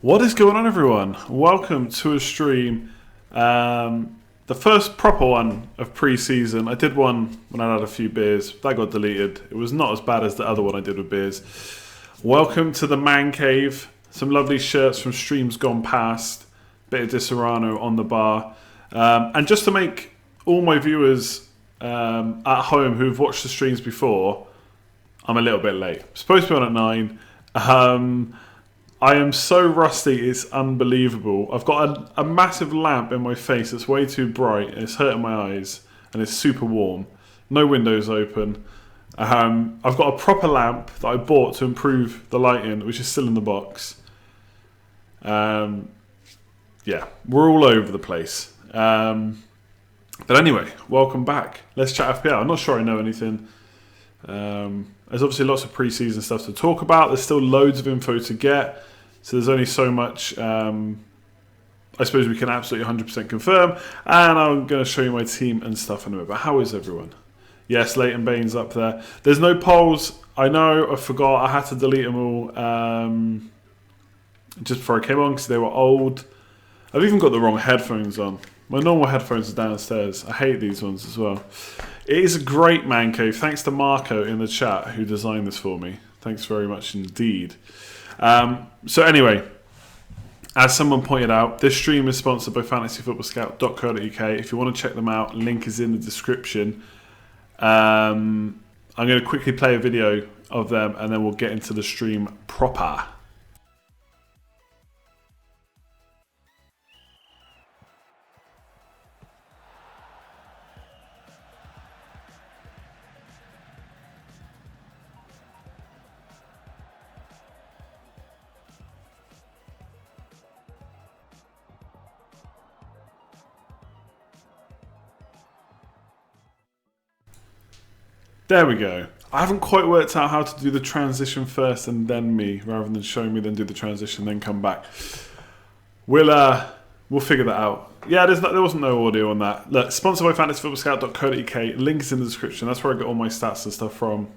What is going on, everyone? Welcome to a stream. The first proper one of pre-season. I did one when I had a few beers. That got deleted. It was not as bad as the other one I did with beers. Welcome to the Man Cave. Some lovely shirts from streams gone past. Bit of Di Serrano on the bar. And just to make all my viewers at home who've watched the streams before, I'm a little bit late. Supposed to be on at 9. I am so rusty, it's unbelievable. I've got a massive lamp in my face that's way too bright. It's hurting my eyes and it's super warm. No windows open. I've got a proper lamp that I bought to improve the lighting, which is still in the box. Yeah, we're all over the place. But anyway, welcome back. Let's chat FPL. I'm not sure I know anything. There's obviously lots of pre-season stuff to talk about. There's still loads of info to get. So there's only so much, I suppose we can absolutely 100% confirm. And I'm going to show you my team and stuff in a minute. But how is everyone? Yes, Leighton Baines up there. There's no polls. I know, I forgot. I had to delete them all just before I came on because they were old. I've even got the wrong headphones on. My normal headphones are downstairs. I hate these ones as well. It is a great man cave. Thanks to Marco in the chat who designed this for me. Thanks very much indeed. So anyway, as someone pointed out, this stream is sponsored by fantasyfootballscout.co.uk. If you want to check them out, link is in the description. I'm going to quickly play a video of them and then we'll get into the stream proper. There we go. I haven't quite worked out how to do the transition first and then me, rather than showing me, then do the transition, then come back. We'll figure that out. Yeah, there wasn't no audio on that. Look, sponsored by fantasyfootballscout.co.uk. Link is in the description. That's where I get all my stats and stuff from.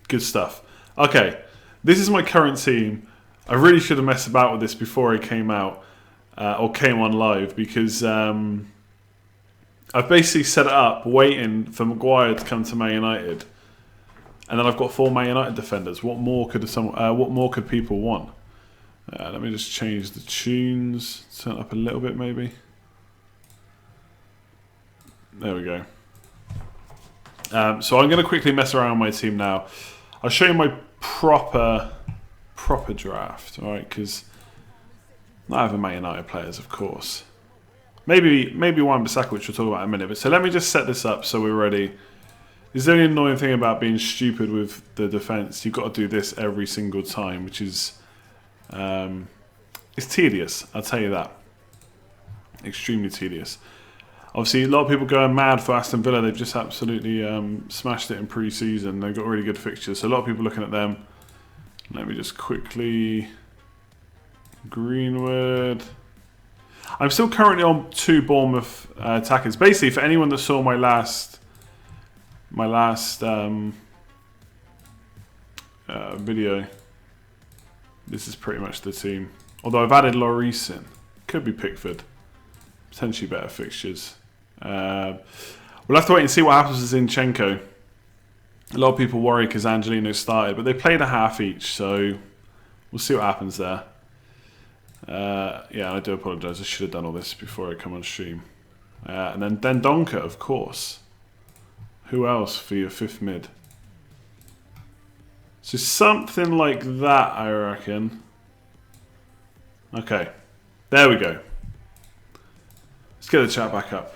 Good stuff. Okay, this is my current team. I really should have messed about with this before I came out, or came on live, because I've basically set it up waiting for Maguire to come to Man United, and then I've got 4 Man United defenders. What more could people want? Let me just change the tunes, turn it up a little bit maybe. There we go. So I'm going to quickly mess around with my team now. I'll show you my proper draft, all right? Because I have a Man United players, of course. Maybe Wan-Bissaka, which we'll talk about in a minute. But so let me just set this up so we're ready. There's the only annoying thing about being stupid with the defense. You've got to do this every single time, which is it's tedious. I'll tell you that. Extremely tedious. Obviously, a lot of people going mad for Aston Villa. They've just absolutely smashed it in pre-season. They've got really good fixtures. So a lot of people looking at them. Let me just quickly Greenwood. I'm still currently on 2 Bournemouth attackers. Basically, for anyone that saw my last video, this is pretty much the team. Although I've added Lloris in. Could be Pickford. Potentially better fixtures. We'll have to wait and see what happens with Zinchenko. A lot of people worry because Angelino started, but they played a half each, so we'll see what happens there. Yeah, I do apologise. I should have done all this before I come on stream. And then Dendonka, of course. Who else for your 5th mid? So something like that, I reckon. Okay, there we go. Let's get the chat back up.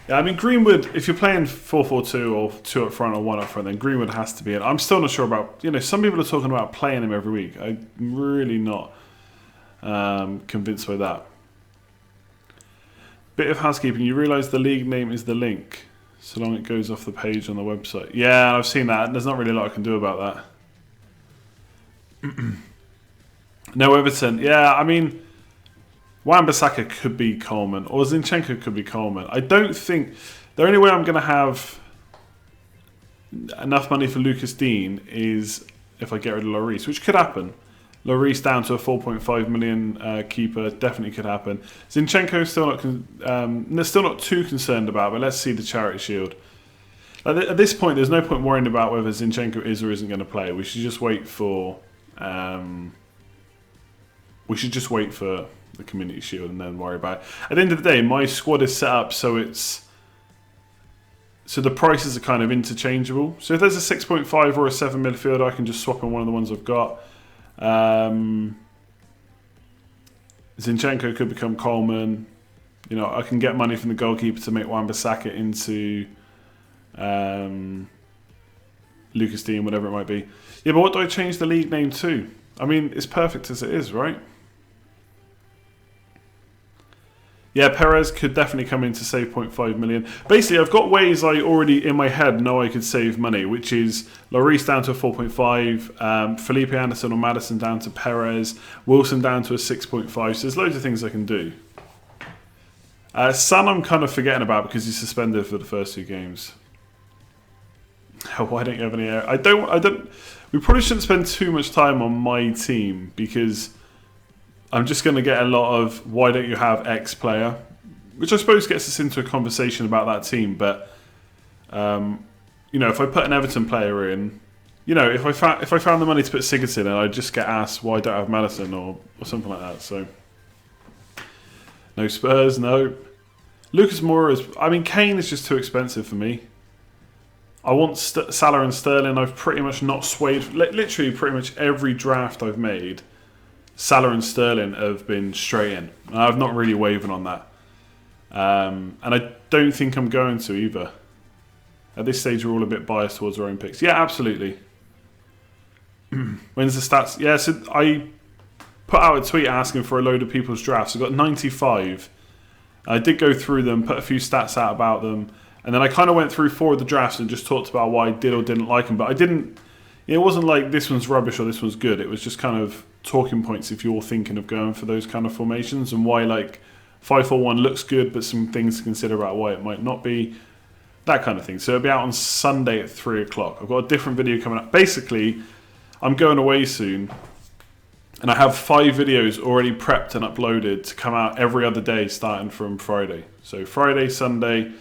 Yeah, I mean, Greenwood, if you're playing 4-4-2 or 2 up front or 1 up front, then Greenwood has to be in. I'm still not sure about, some people are talking about playing him every week. I'm really not convinced by that. Bit of housekeeping. You realise the league name is the link, so long it goes off the page on the website. Yeah, I've seen that. There's not really a lot I can do about that. No Everton. Yeah, I mean, Wan-Bissaka could be Coleman, or Zinchenko could be Coleman. I don't think... The only way I'm going to have enough money for Lucas Dean is if I get rid of Lloris, which could happen. Lloris down to a 4.5 million keeper definitely could happen. Zinchenko still not too concerned about, but let's see the Charity Shield. At this point, there's no point worrying about whether Zinchenko is or isn't going to play. We should just wait for the Community Shield and then worry about it. At the end of the day, my squad is set up so the prices are kind of interchangeable. So if there's a 6.5 or a 7 midfielder, I can just swap in one of the ones I've got. Zinchenko could become Coleman. You know, I can get money from the goalkeeper to make Wan-Bissaka into Lucas Dean, whatever it might be. Yeah, but what do I change the league name to? I mean, it's perfect as it is, right? Yeah, Perez could definitely come in to save 0.5 million. Basically, I've got ways I already in my head know I could save money, which is Lloris down to a 4.5, Felipe Anderson or Maddison down to Perez, Wilson down to a 6.5. So there's loads of things I can do. Son I'm kind of forgetting about because he's suspended for the first 2 games. Why don't you have any air? I don't. We probably shouldn't spend too much time on my team because I'm just going to get a lot of why don't you have X player, which I suppose gets us into a conversation about that team. But you know, if I put an Everton player in, you know, if I found the money to put Sigurdsson in, I'd just get asked why don't I have Maddison or something like that. So no Spurs, no. Lucas Moura is. I mean, Kane is just too expensive for me. I want Salah and Sterling. I've pretty much not swayed. Literally, pretty much every draft I've made, Salah and Sterling have been straight in. I've not really wavered on that. And I don't think I'm going to either. At this stage, we're all a bit biased towards our own picks. Yeah, absolutely. When's the stats? Yeah, so I put out a tweet asking for a load of people's drafts. I got 95. I did go through them, put a few stats out about them. And then I kind of went through 4 of the drafts and just talked about why I did or didn't like them. But I didn't... It wasn't like this one's rubbish or this one's good. It was just kind of talking points if you're thinking of going for those kind of formations and why like 5-4-1 looks good, but some things to consider about why it might not be. That kind of thing. So it'll be out on Sunday at 3 o'clock. I've got a different video coming up. Basically, I'm going away soon. And I have 5 videos already prepped and uploaded to come out every other day starting from Friday. So Friday, Sunday,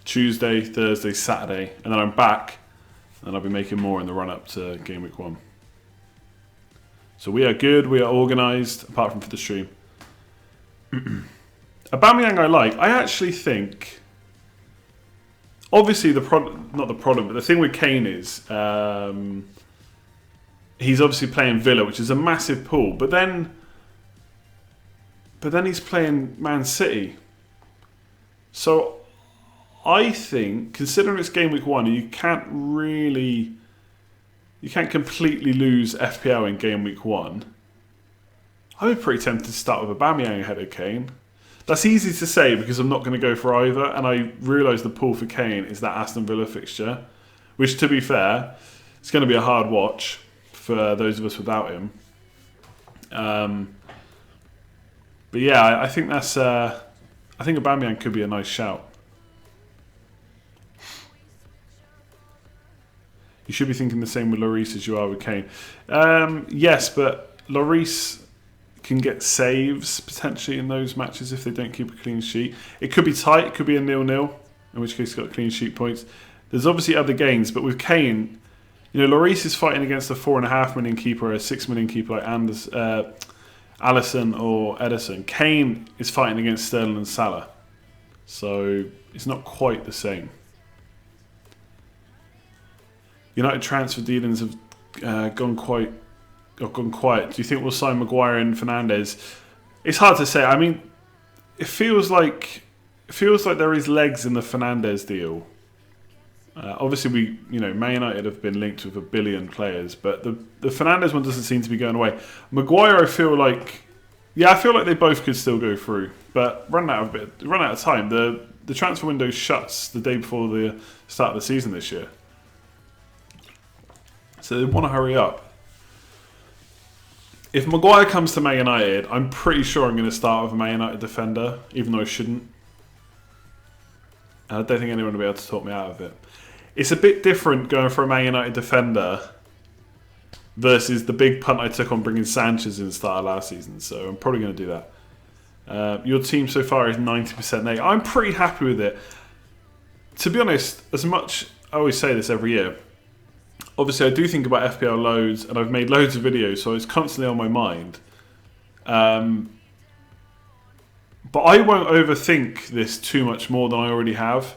Tuesday, Thursday, Saturday. And then I'm back. And I'll be making more in the run-up to Game Week 1. So we are good, we are organised, apart from for the stream. Aubameyang I like. I actually think... Obviously, not the problem, but the thing with Kane is... he's obviously playing Villa, which is a massive pool. But then he's playing Man City. So... I think, considering it's Game Week 1, you can't completely lose FPL in Game Week 1. I'd be pretty tempted to start with Aubameyang ahead of Kane. That's easy to say because I'm not going to go for either, and I realise the pool for Kane is that Aston Villa fixture, which, to be fair, it's going to be a hard watch for those of us without him. But yeah, I think that's. I think Aubameyang could be a nice shout. You should be thinking the same with Lloris as you are with Kane. Yes, but Lloris can get saves potentially in those matches if they don't keep a clean sheet. It could be tight. It could be a 0-0, in which case he's got clean sheet points. There's obviously other gains, but with Kane, you know, Lloris is fighting against a 4.5 million keeper or a 6 million keeper like Alisson or Ederson. Kane is fighting against Sterling and Salah. So it's not quite the same. United transfer dealings have gone quiet. Do you think we'll sign Maguire and Fernandes? It's hard to say. I mean, it feels like there is legs in the Fernandes deal. Obviously, Man United have been linked with 1 billion players, but the Fernandes one doesn't seem to be going away. Maguire, I feel like they both could still go through, but run out of time. The transfer window shuts the day before the start of the season this year. So they want to hurry up. If Maguire comes to Man United, I'm pretty sure I'm going to start with a Man United defender, even though I shouldn't. And I don't think anyone will be able to talk me out of it. It's a bit different going for a Man United defender versus the big punt I took on bringing Sanchez in the start of last season. So I'm probably going to do that. Your team so far is 90% Nate. I'm pretty happy with it. To be honest, as much, I always say this every year, obviously I do think about FPL loads and I've made loads of videos, so it's constantly on my mind. But I won't overthink this too much more than I already have.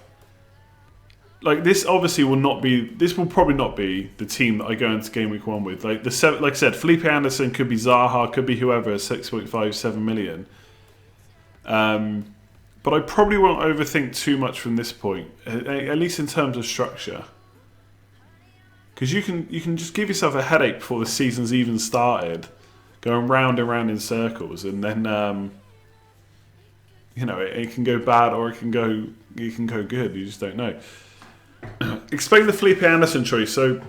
Like, this obviously will not be, this will probably not be the team that I go into game week 1 with. Like I said, Felipe Anderson could be Zaha, could be whoever, 6.5, 7 million. But I probably won't overthink too much from this point, at least in terms of structure. Because you can just give yourself a headache before the season's even started, going round and round in circles, and then it can go bad or it can go good. You just don't know. Explain the Felipe Anderson choice. So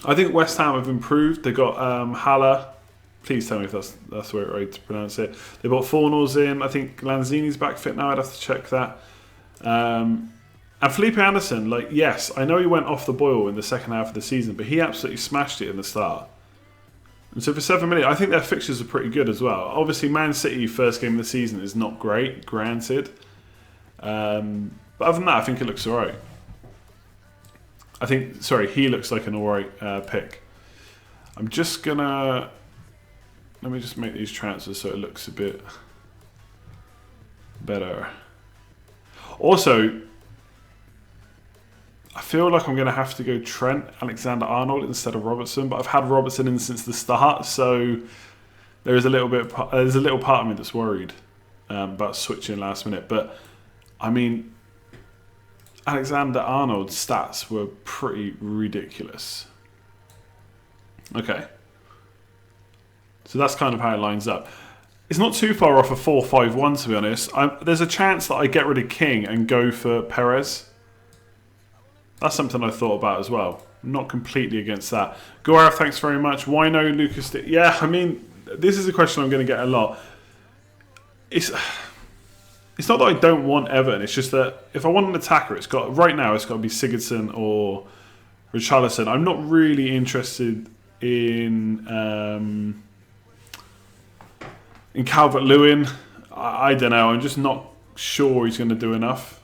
I think West Ham have improved. They got Haller. Please tell me if that's the right to pronounce it. They brought Fornals in. I think Lanzini's back fit now. I'd have to check that. And Felipe Anderson, yes, I know he went off the boil in the second half of the season, but he absolutely smashed it in the start. And so for 7 million, I think their fixtures are pretty good as well. Obviously, Man City first game of the season is not great, granted. But other than that, I think it looks alright. He looks like an alright pick. I'm just gonna... Let me just make these transfers so it looks a bit better. Also, I feel like I'm going to have to go Trent Alexander-Arnold instead of Robertson, but I've had Robertson in since the start, so there's a little part of me that's worried about switching last minute. But I mean, Alexander-Arnold's stats were pretty ridiculous. Okay. So that's kind of how it lines up. It's not too far off a 4-5-1, to be honest. There's a chance that I get rid of King and go for Perez. That's something I thought about as well. I'm not completely against that. Gaurav, thanks very much. Why no Lucas? Yeah, I mean, this is a question I'm going to get a lot. It's not that I don't want Everton. It's just that if I want an attacker, right now it's got to be Sigurdsson or Richarlison. I'm not really interested in Calvert-Lewin. I don't know. I'm just not sure he's going to do enough,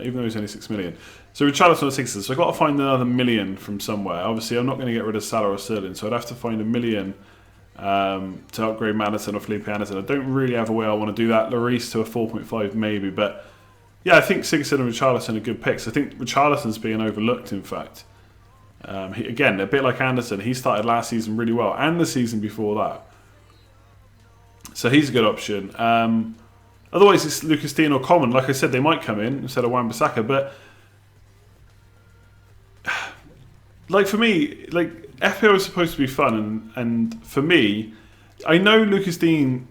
even though he's only 6 million. So Richarlison at 6, so I've got to find another million from somewhere. Obviously, I'm not going to get rid of Salah or Sterling, so I'd have to find $1 million to upgrade Madison or Felipe Anderson. I don't really have a way I want to do that. Lloris to a 4.5 maybe, but yeah, I think Sigurdsson and Richarlison are good picks. I think Richarlison's being overlooked, in fact. Again, a bit like Anderson, he started last season really well, and the season before that. So he's a good option. Otherwise, it's Lucas Digne or Common. Like I said, they might come in instead of Wan-Bissaka, but for me, FPL is supposed to be fun, and for me, I know Lucas Digne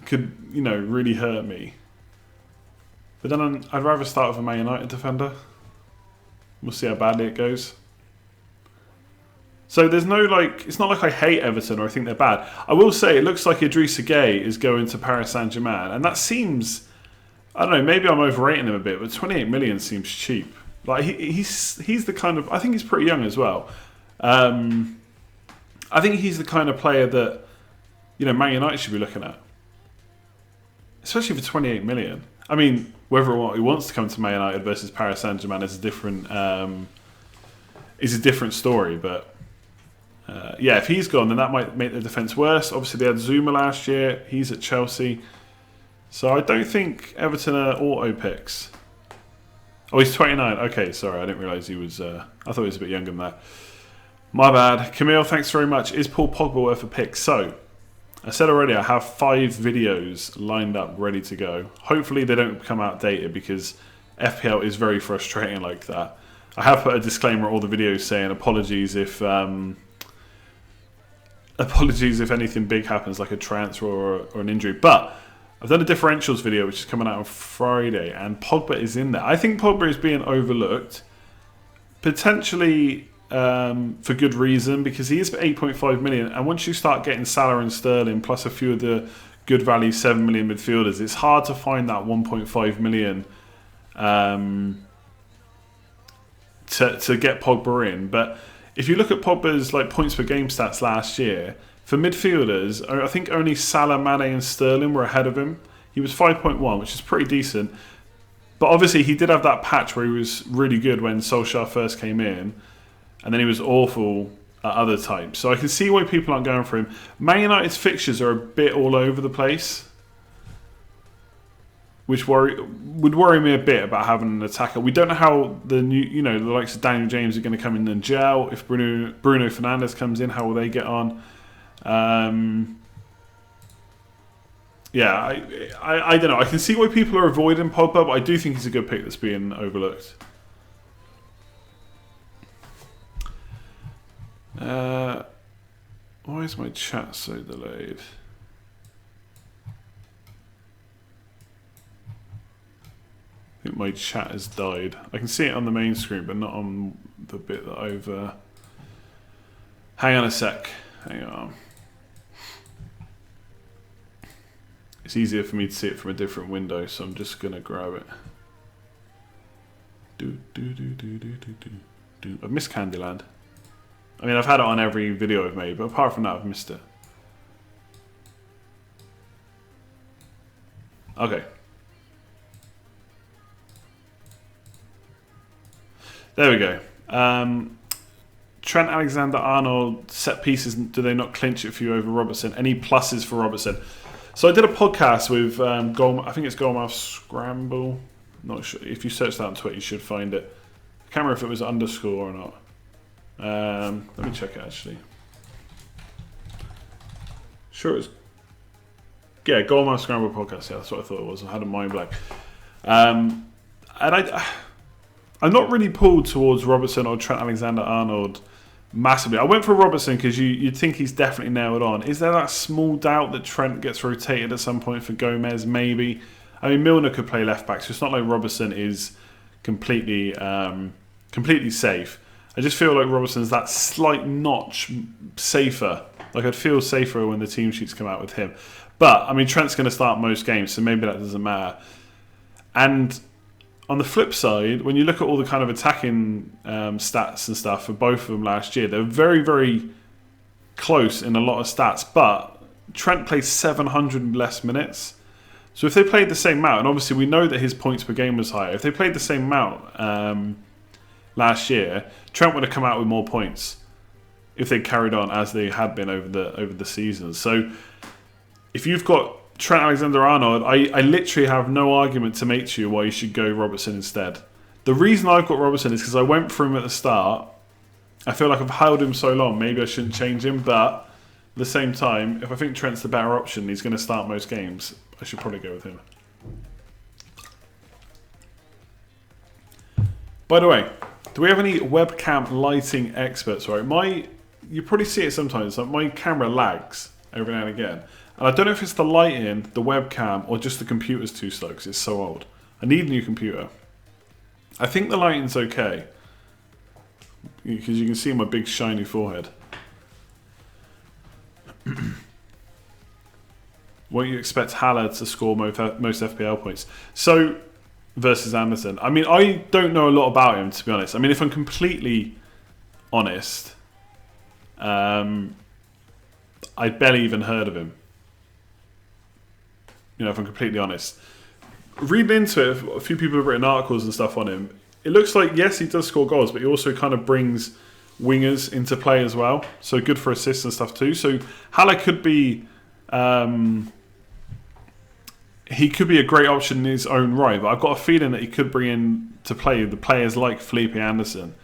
could, really hurt me. But then I'd rather start with a Man United defender. We'll see how badly it goes. So there's no, it's not like I hate Everton or I think they're bad. I will say it looks like Idrissa Gueye is going to Paris Saint-Germain, and that seems, I don't know, maybe I'm overrating him a bit, but 28 million seems cheap. He's the kind of, I think he's pretty young as well. I think he's the kind of player that, Man United should be looking at. Especially for 28 million. I mean, whether or not he wants to come to Man United versus Paris Saint-Germain is a different story, but if he's gone, then that might make the defence worse. Obviously, they had Zuma last year. He's at Chelsea. So I don't think Everton are auto picks. Oh, he's 29. Okay, sorry. I didn't realise he was... I thought he was a bit younger than that. My bad. Camille, thanks very much. Is Paul Pogba worth a pick? So, I said already, I have 5 videos lined up, ready to go. Hopefully they don't become outdated because FPL is very frustrating like that. I have put a disclaimer at all the videos saying apologies if anything big happens, like a transfer or an injury. But I've done a differentials video, which is coming out on Friday, and Pogba is in there. I think Pogba is being overlooked, potentially for good reason, because he is for 8.5 million. And once you start getting Salah and Sterling, plus a few of the good value 7 million midfielders, it's hard to find that 1.5 million to get Pogba in. But if you look at Pogba's like points per game stats last year, for midfielders, I think only Salah, Mane and Sterling were ahead of him. He was 5.1, which is pretty decent. But obviously he did have that patch where he was really good when Solskjaer first came in, and then he was awful at other times. So I can see why people aren't going for him. Man United's fixtures are a bit all over the place, which would worry me a bit about having an attacker. We don't know how the new, the likes of Daniel James are going to come in and gel. If Bruno Fernandes comes in, how will they get on? Yeah, I don't know. I can see why people are avoiding Pogba, but I do think he's a good pick that's being overlooked. Why is my chat so delayed? I think my chat has died. I can see it on the main screen, but not on the bit that I've... Hang on a sec. Hang on. It's easier for me to see it from a different window, so I'm just going to grab it. I've missed Candyland. I mean, I've had it on every video I've made, but apart from that, I've missed it. Okay. There we go. Trent Alexander-Arnold set pieces, do they not clinch it for you over Robertson? Any pluses for Robertson? So I did a podcast with I think it's Goalmouth Scramble. Not sure. If you search that on Twitter, you should find it. I can't remember if it was underscore or not. Let me check it actually. Sure, it's yeah, Goalmouth Scramble podcast. Yeah, that's what I thought it was. I had a mind blank. And I'm not really pulled towards Robertson or Trent Alexander-Arnold massively. I went for Robertson because you'd think he's definitely nailed on. Is there that small doubt that Trent gets rotated at some point for Gomez? Maybe. I mean, Milner could play left back, so it's not like Robertson is completely safe. I just feel like Robertson's that slight notch safer. Like I'd feel safer when the team sheets come out with him. But I mean, Trent's going to start most games, so maybe that doesn't matter. And on the flip side, when you look at all the kind of attacking stats and stuff for both of them last year, they're very, very close in a lot of stats. But Trent played 700 less minutes. So if they played the same amount, and obviously we know that his points per game was higher, if they played the same amount last year, Trent would have come out with more points if they carried on as they had been over the season. So if you've got Trent Alexander-Arnold, I literally have no argument to make to you why you should go Robertson instead. The reason I've got Robertson is because I went for him at the start. I feel like I've held him so long, maybe I shouldn't change him, but at the same time, if I think Trent's the better option, he's going to start most games, I should probably go with him. By the way, do we have any webcam lighting experts? Right, you probably see it sometimes, like my camera lags every now and again. And I don't know if it's the lighting, the webcam, or just the computer's too slow because it's so old. I need a new computer. I think the lighting's okay. Because you can see my big shiny forehead. Won't you expect Haller to score most FPL points? So, versus Anderson. I mean, I don't know a lot about him, to be honest. I mean, if I'm completely honest, I'd barely even heard of him. If I'm completely honest. Reading into it, a few people have written articles and stuff on him. It looks like, yes, he does score goals, but he also kind of brings wingers into play as well. So good for assists and stuff too. So Haller could be... he could be a great option in his own right, but I've got a feeling that he could bring in to play the players like Felipe Anderson.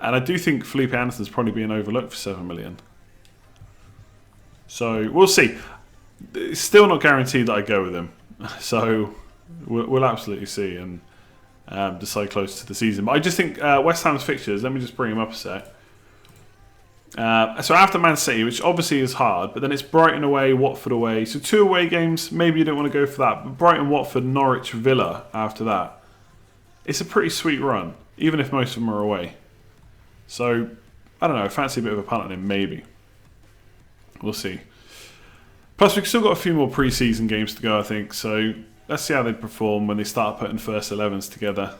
And I do think Felipe Anderson's probably being overlooked for 7 million. So we'll see. It's still not guaranteed that I go with him. So we'll absolutely see and decide close to the season. But I just think West Ham's fixtures, let me just bring him up a sec. So after Man City, which obviously is hard, but then it's Brighton away, Watford away. So 2 away games, maybe you don't want to go for that. But Brighton, Watford, Norwich, Villa after that. It's a pretty sweet run, even if most of them are away. So, I don't know, I fancy a bit of a punt on him, maybe. We'll see. Plus, we've still got a few more pre-season games to go, I think. So, let's see how they perform when they start putting first 11s together.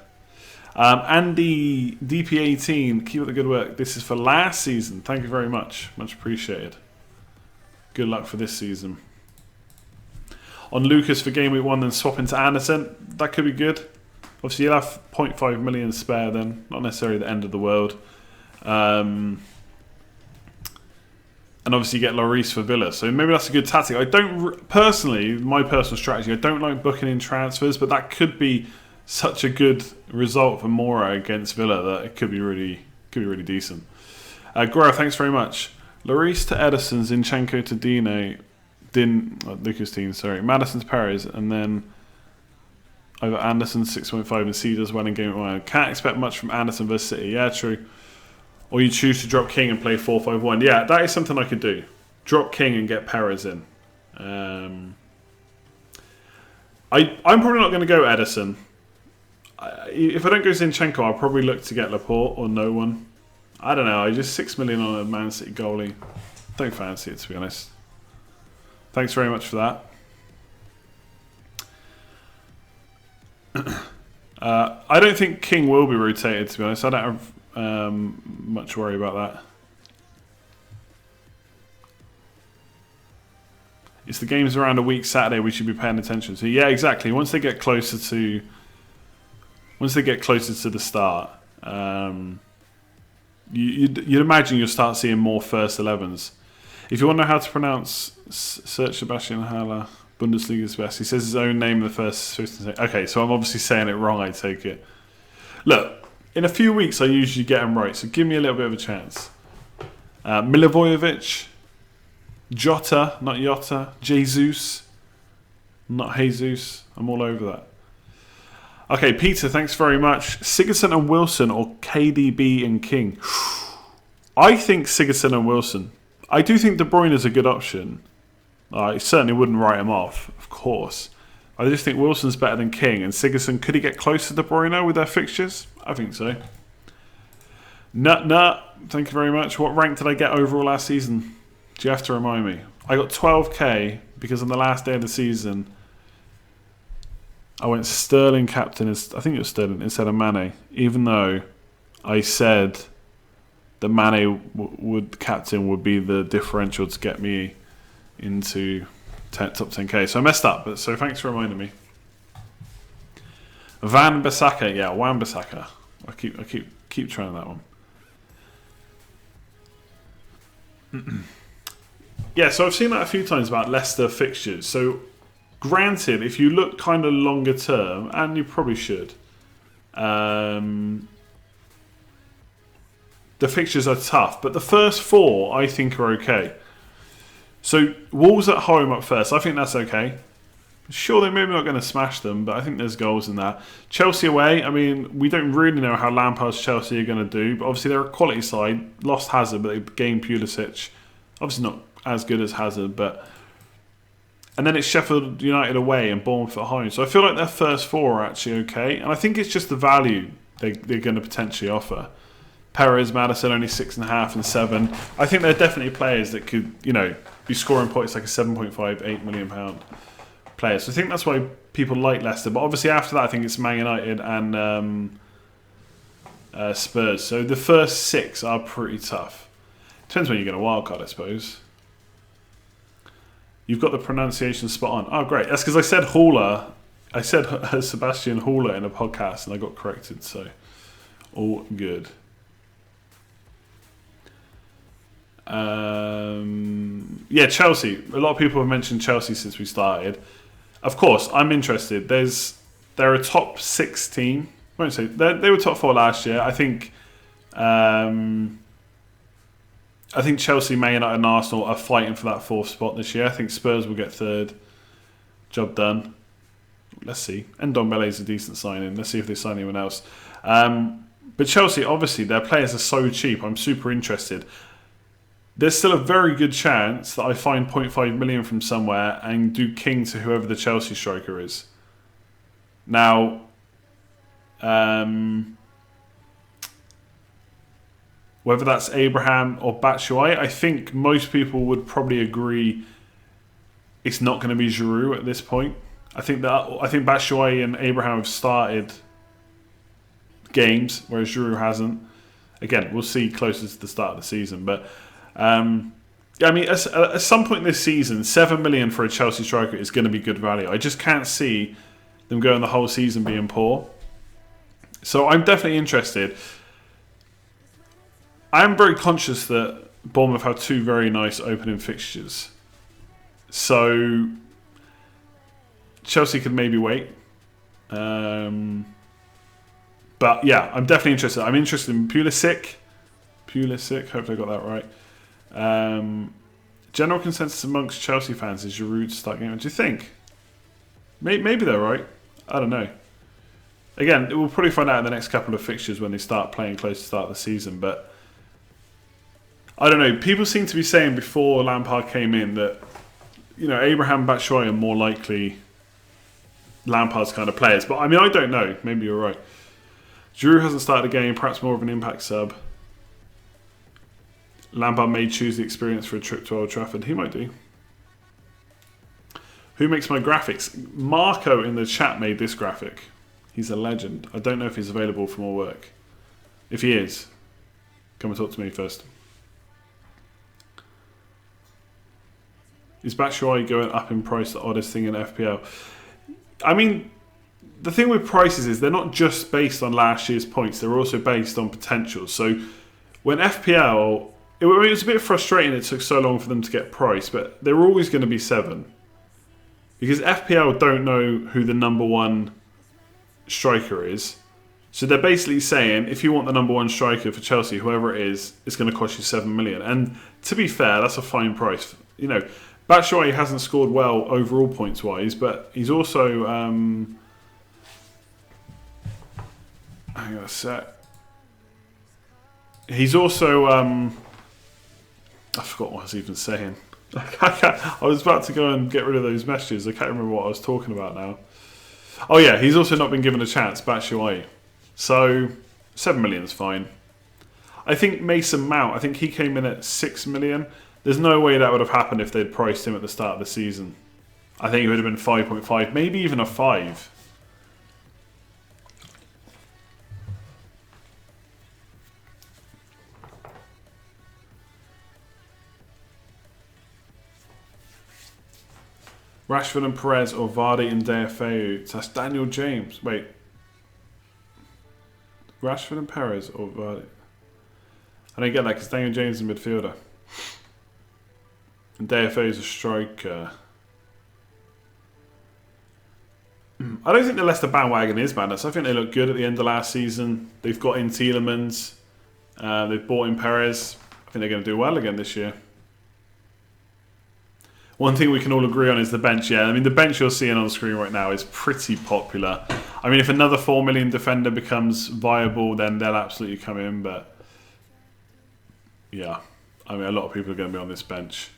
Andy DP18, keep up the good work. This is for last season. Thank you very much. Much appreciated. Good luck for this season. On Lucas for game week 1, then swap into Anderson. That could be good. Obviously, you'll have 0.5 million spare then. Not necessarily the end of the world. And obviously you get Lloris for Villa. So maybe that's a good tactic. I don't... Personally, my personal strategy, I don't like booking in transfers, but that could be such a good result for Mora against Villa that it could be really decent. Gora, thanks very much. Lloris to Ederson, Zinchenko to Lucas Dean, sorry. Madison to Perez, and then I got Anderson 6.5 and C does well in game 1. Can't expect much from Anderson versus City. Yeah, true. Or you choose to drop King and play 4-5-1. Yeah, that is something I could do. Drop King and get Perez in. I'm probably not going to go Ederson. If I don't go Zinchenko, I'll probably look to get Laporte or no one. I don't know. I just 6 million on a Man City goalie. Don't fancy it, to be honest. Thanks very much for that. I don't think King will be rotated, to be honest. I don't have much worry about that. It's the games around a week Saturday we should be paying attention to. Yeah, exactly. Once they get closer to the start, you'd imagine you'll start seeing more first 11s. If you want to know how to pronounce, search Sebastian Haller, Bundesliga's best. He says his own name in the first 15 seconds. Okay, so I'm obviously saying it wrong, I take it. Look, in a few weeks I usually get them right, so give me a little bit of a chance. Milivojevic, Jota, not Jota, Jesus, not Jesus. I'm all over that. Okay, Peter, thanks very much. Sigurdsson and Wilson or KDB and King? I think Sigurdsson and Wilson. I do think De Bruyne is a good option. I certainly wouldn't write him off, of course. I just think Wilson's better than King. And Sigurdsson, could he get close to De Bruyne with their fixtures? I think so. Nut, thank you very much. What rank did I get overall last season? Do you have to remind me? I got 12k because on the last day of the season, I went Sterling captain, I think it was Sterling, instead of Mane. Even though I said that Mane captain would be the differential to get me into top 10k. So I messed up, but so thanks for reminding me. Van Bissaka, yeah, Wan Bissaka. I keep trying that one. Yeah, so I've seen that a few times about Leicester fixtures. So granted, if you look kind of longer term, and you probably should, the fixtures are tough, but the first 4 I think are okay. So Wolves at home up first, I think that's okay. Sure, they're maybe not going to smash them, but I think there's goals in that. Chelsea away, I mean, we don't really know how Lampard's Chelsea are going to do, but obviously they're a quality side. Lost Hazard, but they gained Pulisic. Obviously not as good as Hazard, but... And then it's Sheffield United away and Bournemouth at home. So I feel like their first 4 are actually okay, and I think it's just the value they're going to potentially offer. Perez, Madison, only 6.5 and 7. I think they're definitely players that could, be scoring points like a 7.5, 8 million pound player. So I think that's why people like Leicester. But obviously after that, I think it's Man United and Spurs. So the first 6 are pretty tough. Depends when you get a wild card, I suppose. You've got the pronunciation spot on. Oh, great. That's because I said Haller. I said Sebastian Haller in a podcast and I got corrected. So all good. Yeah, Chelsea. A lot of people have mentioned Chelsea since we started. Of course, I'm interested. They're a top 6 team. I won't say they were top 4 last year. I think Chelsea, Man United, and Arsenal are fighting for that 4th spot this year. I think Spurs will get 3rd. Job done. Let's see. And Ndombele's a decent signing. Let's see if they sign anyone else. But Chelsea, obviously, their players are so cheap. I'm super interested. There's still a very good chance that I find 0.5 million from somewhere and do King to whoever the Chelsea striker is. Now, whether that's Abraham or Batshuayi, I think most people would probably agree it's not going to be Giroud at this point. I think Batshuayi and Abraham have started games, whereas Giroud hasn't. Again, we'll see closer to the start of the season. But, I mean, at some point this season, 7 million for a Chelsea striker is going to be good value. I just can't see them going the whole season being poor. So I'm definitely interested. I am very conscious that Bournemouth have 2 very nice opening fixtures. So Chelsea could maybe wait. But yeah, I'm definitely interested. I'm interested in Pulisic. Hopefully I got that right. General consensus amongst Chelsea fans is Giroud to start game. Do you think? Maybe they're right. I don't know. Again, we'll probably find out in the next couple of fixtures when they start playing close to the start of the season. But I don't know. People seem to be saying before Lampard came in that, you know, Abraham, Batshuayi are more likely Lampard's kind of players. But I mean, I don't know. Maybe you're right. Giroud hasn't started a game. Perhaps more of an impact sub. Lampard may choose the experience for a trip to Old Trafford. He might do. Who makes my graphics? Marco in the chat made this graphic. He's a legend. I don't know if he's available for more work. If he is, come and talk to me first. Is Batshuayi going up in price, the oddest thing in FPL? I mean, the thing with prices is they're not just based on last year's points. They're also based on potential. So when FPL... It was a bit frustrating it took so long for them to get priced, but they were always going to be 7. Because FPL don't know who the number 1 striker is. So they're basically saying, if you want the number 1 striker for Chelsea, whoever it is, it's going to cost you 7 million. And to be fair, that's a fine price. You know, Batshuayi hasn't scored well overall points-wise, but he's also... hang on a sec. He's also... I forgot what I was even saying. I was about to go and get rid of those messages. I can't remember what I was talking about now. Oh yeah, he's also not been given a chance, Batshuayi. So 7 million is fine. I think Mason Mount, I think he came in at 6 million. There's no way that would have happened if they'd priced him at the start of the season. I think it would have been 5.5, maybe even a 5. Rashford and Perez or Vardy and Deulofeu. That's Daniel James. Wait. Rashford and Perez or Vardy? I don't get that because Daniel James is a midfielder. And Deulofeu is a striker. I don't think the Leicester bandwagon is madness. I think they look good at the end of last season. They've got in Tielemans. They've bought in Perez. I think they're going to do well again this year. One thing we can all agree on is the bench. Yeah, I mean, the bench you're seeing on the screen right now is pretty popular. I mean, if another 4 million defender becomes viable, then they'll absolutely come in. But yeah, I mean, a lot of people are going to be on this bench.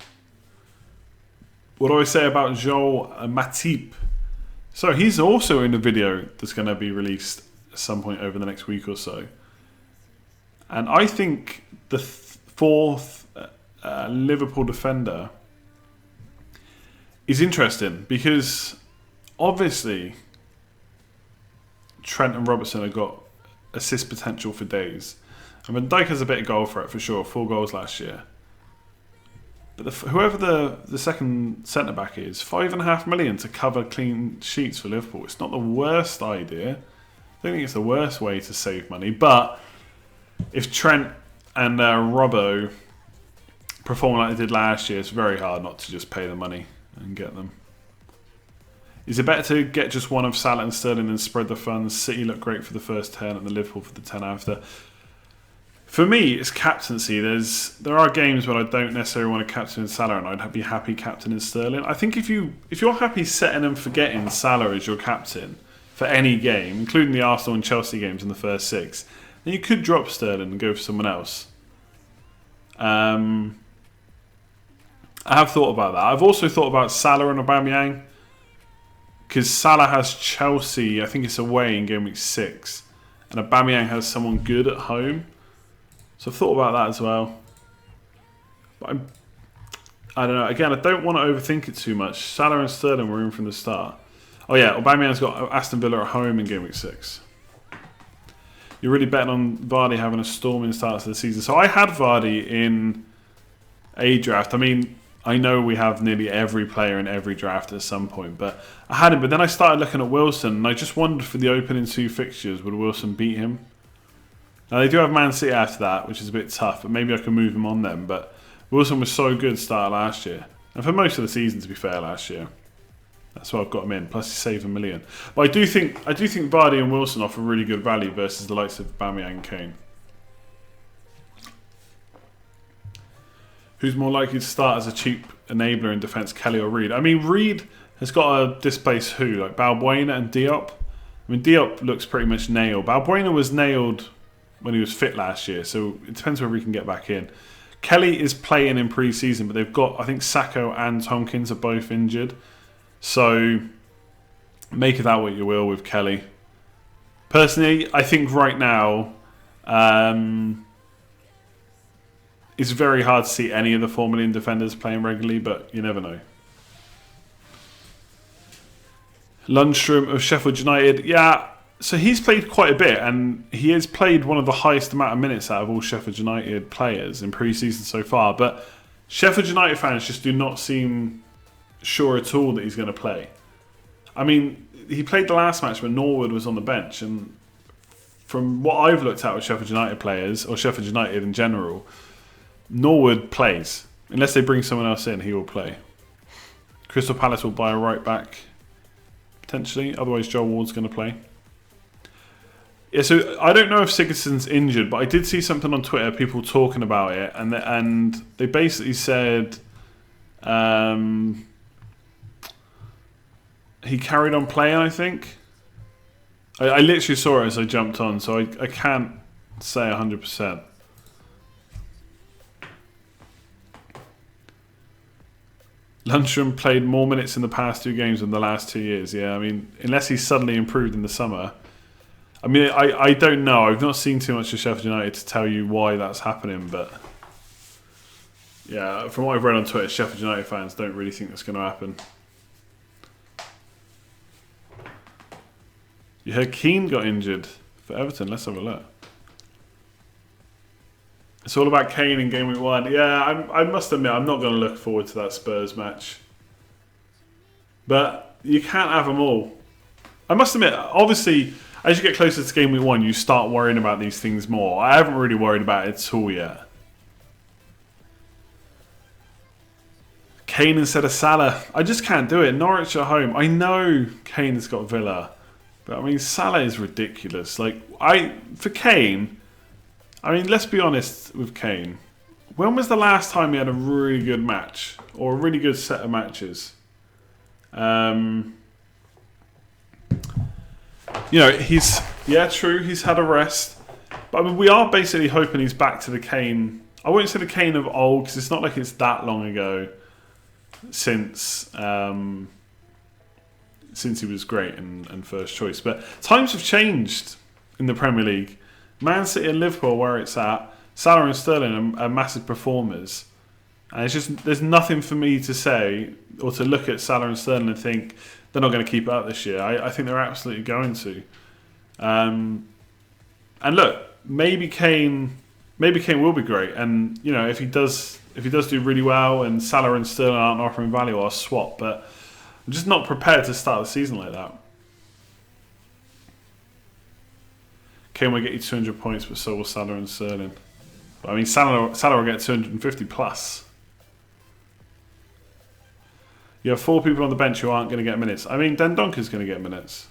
What do I say about Joel Matip? So he's also in a video that's going to be released at some point over the next week or so. And I think the 4th Liverpool defender is interesting because obviously Trent and Robertson have got assist potential for days. And Van Dijk has a bit of goal threat for sure, 4 goals last year. But whoever the second centre-back is, 5.5 million to cover clean sheets for Liverpool. It's not the worst idea. I don't think it's the worst way to save money. But if Trent and Robbo perform like they did last year, it's very hard not to just pay the money and get them. Is it better to get just one of Salah and Sterling and spread the funds? City look great for the first 10 and the Liverpool for the 10 after. For me, it's captaincy. There are games where I don't necessarily want to captain Salah and I'd be happy captaining Sterling. I think if you're happy setting and forgetting Salah as your captain for any game, including the Arsenal and Chelsea games in the first 6, then you could drop Sterling and go for someone else. I have thought about that. I've also thought about Salah and Aubameyang because Salah has Chelsea, I think it's away in game week 6, and Aubameyang has someone good at home. So I've thought about that as well. But I don't know. Again, I don't want to overthink it too much. Salah and Sterling were in from the start. Oh yeah, Aubameyang's got Aston Villa at home in game week 6. you're really betting on Vardy having a storming start to the season. So I had Vardy in a draft. I mean, I know we have nearly every player in every draft at some point, but I had him. But then I started looking at Wilson, and I just wondered for the opening 2 fixtures, would Wilson beat him? Now, they do have Man City after that, which is a bit tough, but maybe I can move him on them. But Wilson was so good start last year. And for most of the season, to be fair, last year. That's why I've got him in. Plus, he saved $1 million. But I do think Vardy and Wilson offer really good value versus the likes of Aubameyang and Kane. Who's more likely to start as a cheap enabler in defence, Kelly or Reed? I mean, Reed has got to displace who? Like Balbuena and Diop? I mean, Diop looks pretty much nailed. Balbuena was nailed when he was fit last year, so it depends whether he can get back in. Kelly is playing in pre-season, but they've got, I think, Sacco and Tompkins are both injured. So, make of that what you will with Kelly. Personally, I think right now, it's very hard to see any of the 4 million defenders playing regularly, but you never know. Lundstrom of Sheffield United. Yeah, so he's played quite a bit, and he has played one of the highest amount of minutes out of all Sheffield United players in pre-season so far. But Sheffield United fans just do not seem sure at all that he's going to play. I mean, he played the last match when Norwood was on the bench, and from what I've looked at with Sheffield United players, or Sheffield United in general, Norwood plays. Unless they bring someone else in, he will play. Crystal Palace will buy a right back, potentially. Otherwise, Joel Ward's going to play. Yeah, so I don't know if Sigurdsson's injured, but I did see something on Twitter, people talking about it, and they basically said he carried on playing, I think. I literally saw it as I jumped on, so I can't say 100%. Lundstrom played more minutes in the past 2 games than the last 2 years. Yeah, I mean, unless he's suddenly improved in the summer. I mean, I don't know. I've not seen too much of Sheffield United to tell you why that's happening, but yeah, from what I've read on Twitter, Sheffield United fans don't really think that's going to happen. You heard Kane got injured for Everton. Let's have a look. It's all about Kane in game week 1. Yeah, I must admit, I'm not going to look forward to that Spurs match. But you can't have them all. I must admit, obviously, as you get closer to game week 1, you start worrying about these things more. I haven't really worried about it at all yet. Kane instead of Salah. I just can't do it. Norwich at home. I know Kane has got Villa. But I mean, Salah is ridiculous. For Kane, I mean, let's be honest with Kane. When was the last time he had a really good match? Or a really good set of matches? True, he's had a rest. But I mean, we are basically hoping he's back to the Kane. I wouldn't say the Kane of old, because it's not like it's that long ago since he was great and first choice. But times have changed in the Premier League. Man City and Liverpool, where it's at, Salah and Sterling are massive performers. And it's just, there's nothing for me to say or to look at Salah and Sterling and think they're not going to keep it up this year. I think they're absolutely going to. And look, maybe Kane will be great. And you know, if he does do really well and Salah and Sterling aren't offering value, I'll swap. But I'm just not prepared to start the season like that. Kane will get you 200 points, but so will Salah and Sterling. But, I mean, Salah will get 250 plus. You have 4 people on the bench who aren't going to get minutes. I mean, Dendonker's going to get minutes.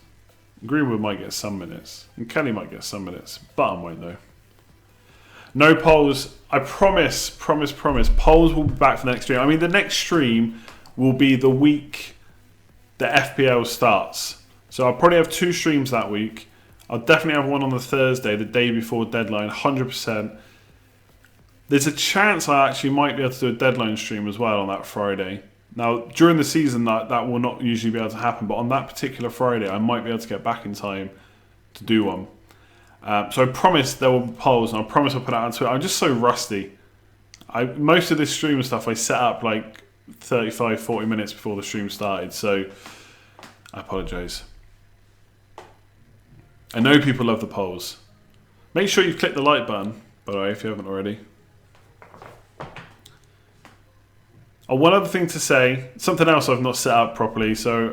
Greenwood might get some minutes. And Kelly might get some minutes. Button won't, though. No polls. I promise. Polls will be back for the next stream. I mean, the next stream will be the week the FPL starts. So I'll probably have 2 streams that week. I'll definitely have one on the Thursday, the day before deadline, 100%. There's a chance I actually might be able to do a deadline stream as well on that Friday. Now, during the season, that will not usually be able to happen, but on that particular Friday, I might be able to get back in time to do one. So I promise there will be polls, and I promise I'll put it out on Twitter. I'm just so rusty. Most of this stream stuff I set up like 35, 40 minutes before the stream started, so I apologise. I know people love the polls. Make sure you've clicked the like button, by the way, if you haven't already. Oh, one other thing to say, something else I've not set up properly. So,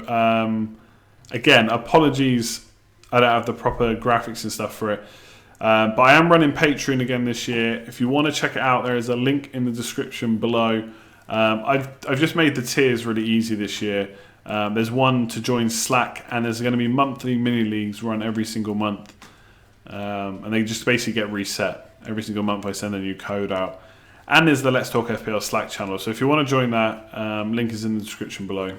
again, apologies, I don't have the proper graphics and stuff for it. But I am running Patreon again this year. If you want to check it out, there is a link in the description below. I've just made the tiers really easy this year. There's one to join Slack, and there's going to be monthly mini leagues run every single month. And they just basically get reset. Every single month I send a new code out. And there's the Let's Talk FPL Slack channel. So if you want to join that, link is in the description below.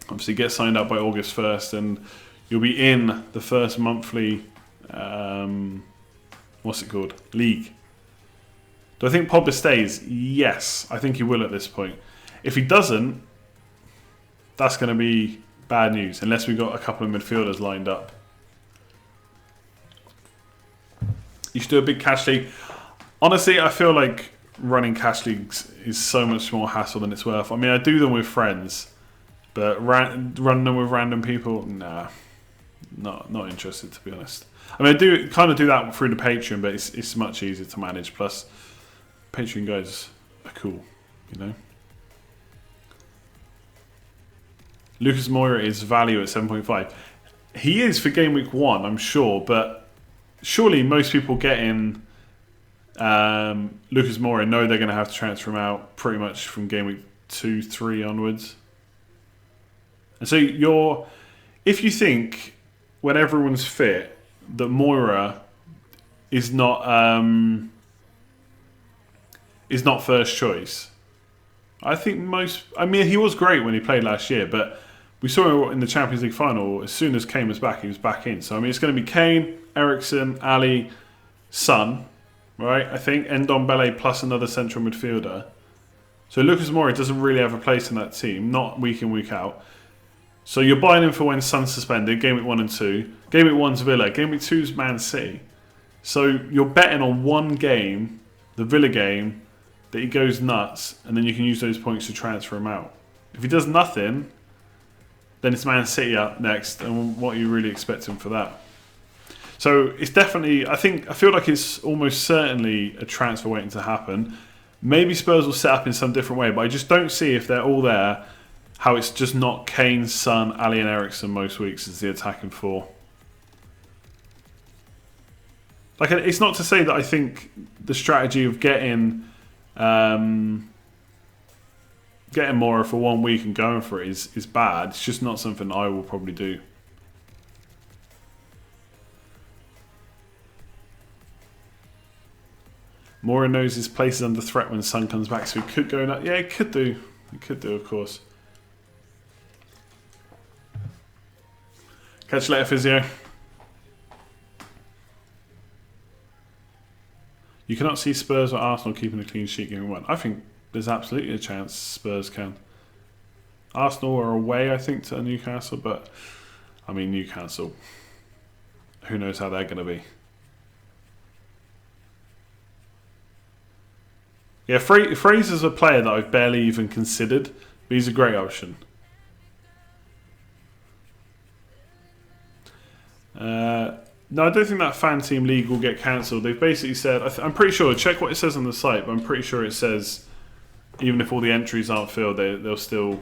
Obviously get signed up by August 1st and you'll be in the first monthly, what's it called? League. Do I think Pogba stays? Yes, I think he will at this point. If he doesn't, that's going to be bad news, unless we've got a couple of midfielders lined up. You should do a big cash league. Honestly, I feel like running cash leagues is so much more hassle than it's worth. I mean, I do them with friends, but running them with random people, nah, not interested, to be honest. I mean, I do kind of do that through the Patreon, but it's much easier to manage. Plus, Patreon guys are cool, you know. Lucas Moura is value at 7.5. He is for game week 1, I'm sure, but surely most people getting Lucas Moura know they're going to have to transfer him out pretty much from game week 2, 3 onwards. And so if you think when everyone's fit that Moura is not first choice, I think I mean, he was great when he played last year, but we saw in the Champions League final, as soon as Kane was back, he was back in. So, I mean, it's going to be Kane, Eriksen, Ali, Son, right? I think Ndombele plus another central midfielder. So Lucas Moura doesn't really have a place in that team, not week in, week out. So you're buying him for when Son's suspended, game week 1 and 2. Game week 1's Villa, game week 2's Man City. So you're betting on one game, the Villa game, that he goes nuts, and then you can use those points to transfer him out. If he does nothing, then it's Man City up next, and what are you really expecting for that? So it's definitely, I feel like it's almost certainly a transfer waiting to happen. Maybe Spurs will set up in some different way, but I just don't see, if they're all there, how it's just not Kane, Son, Ali and Eriksen most weeks as the attacking four. Like, it's not to say that I think the strategy of getting Moura for 1 week and going for it is bad. It's just not something I will probably do. Moura knows his place is under threat when Son comes back, so he could go. Yeah, he could do. He could do, of course. Catch you later, physio. You cannot see Spurs or Arsenal keeping a clean sheet game 1. I think there's absolutely a chance Spurs can. Arsenal are away, I think, to Newcastle, but I mean, Newcastle, who knows how they're going to be. Yeah, Fraser's a player that I've barely even considered, but he's a great option. No, I don't think that fan team league will get cancelled. They've basically said, I'm pretty sure, check what it says on the site, but I'm pretty sure it says even if all the entries aren't filled, they're still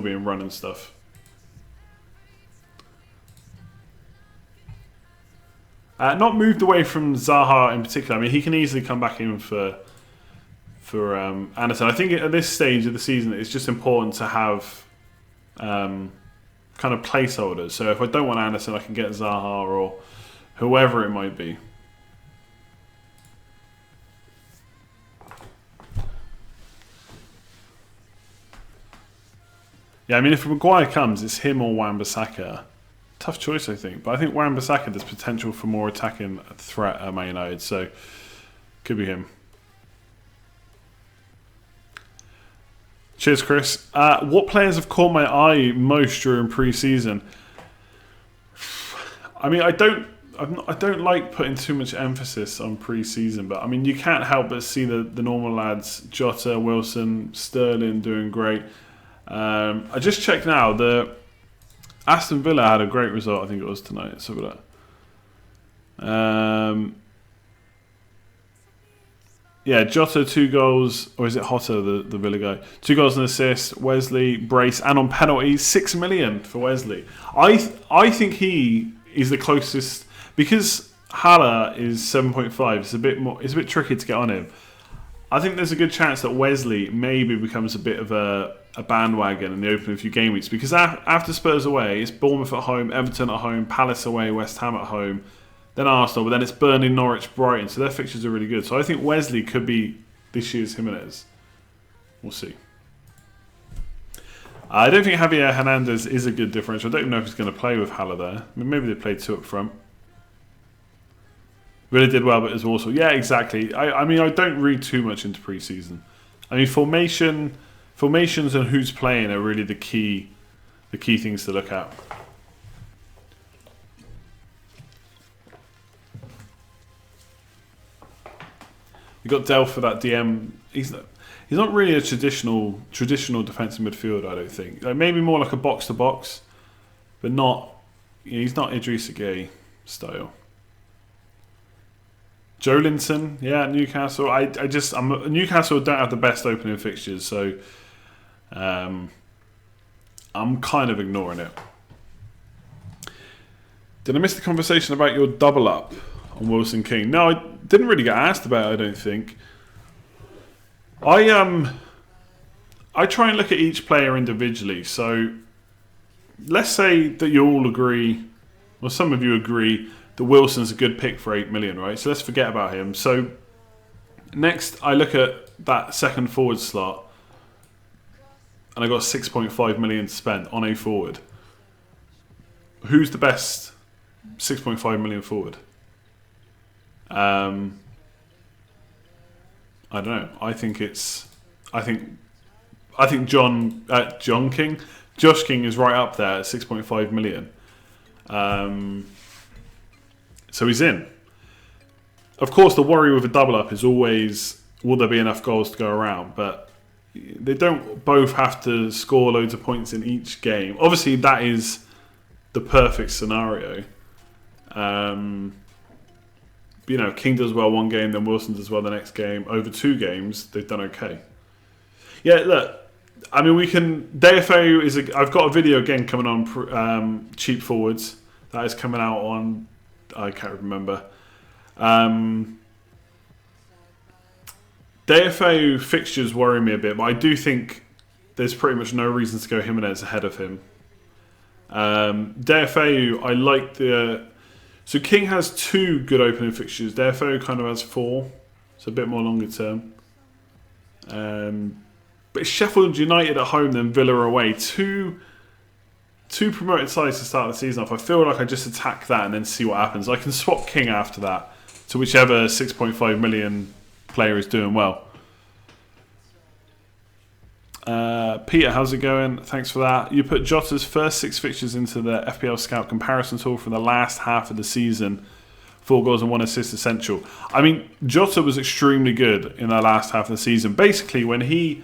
being run and stuff. Not moved away from Zaha in particular. I mean, he can easily come back in for Anderson. I think at this stage of the season, it's just important to have kind of placeholders. So if I don't want Anderson, I can get Zaha or whoever it might be. Yeah, I mean, if Maguire comes, it's him or Wan-Bissaka. Tough choice, I think. But I think Wan-Bissaka has potential for more attacking threat at Man United, so could be him. Cheers, Chris. What players have caught my eye most during pre-season? I mean, I don't like putting too much emphasis on pre-season, but I mean, you can't help but see the normal lads: Jota, Wilson, Sterling doing great. I just checked now. The Aston Villa had a great result. I think it was tonight. So Yeah, Jota 2 goals, or is it Hotter, the Villa guy? 2 goals and assist. Wesley, brace, and on penalties, 6 million for Wesley. I think he is the closest, because Haller is 7.5. It's a bit tricky to get on him. I think there's a good chance that Wesley maybe becomes a bit of a bandwagon in the opening few game weeks, because after Spurs away, it's Bournemouth at home, Everton at home, Palace away, West Ham at home, then Arsenal, but then it's Burnley, Norwich, Brighton. So their fixtures are really good. So I think Wesley could be this year's Jimenez. We'll see. I don't think Javier Hernandez is a good differential. I don't even know if he's going to play with Haller there. I mean, maybe they played 2 up front. Really did well, but as also... Yeah, exactly. I mean, I don't read too much into pre-season. I mean, formations and who's playing are really the key things to look at. You got Delph for that DM. He's not really a traditional defensive midfielder, I don't think. Like maybe more like a box to box, but not. He's not Idrissa Gueye style. Jolinson, yeah, Newcastle. Newcastle don't have the best opening fixtures, so I'm kind of ignoring it. Did I miss the conversation about your double up on Wilson King? No, I didn't really get asked about it, I don't think. I try and look at each player individually. So let's say that you all agree, or some of you agree, that Wilson's a good pick for 8 million, right? So let's forget about him. So next I look at that second forward slot and I got 6.5 million spent on a forward. Who's the best 6.5 million forward? I don't know. I think Josh King is right up there at 6.5 million. So he's in. Of course, the worry with a double up is always, will there be enough goals to go around? But they don't both have to score loads of points in each game. Obviously, that is the perfect scenario. King does well one game, then Wilson does well the next game. Over 2 games, they've done okay. Yeah, look, I mean, we can... DFO is... I've got a video again coming on cheap forwards. That is coming out on... I can't remember. DFO fixtures worry me a bit, but I do think there's pretty much no reason to go Jimenez ahead of him. DFO, I like the... So King has 2 good opening fixtures. DFO kind of has 4. So a bit more longer term. But it's Sheffield United at home, then Villa away. Two promoted sides to start the season off. I feel like I just attack that and then see what happens. I can swap King after that to whichever 6.5 million player is doing well. Peter, how's it going? Thanks for that. You put Jota's first 6 fixtures into the FPL Scout comparison tool from the last half of the season. 4 goals and 1 assist essential. I mean, Jota was extremely good in the last half of the season. Basically, when he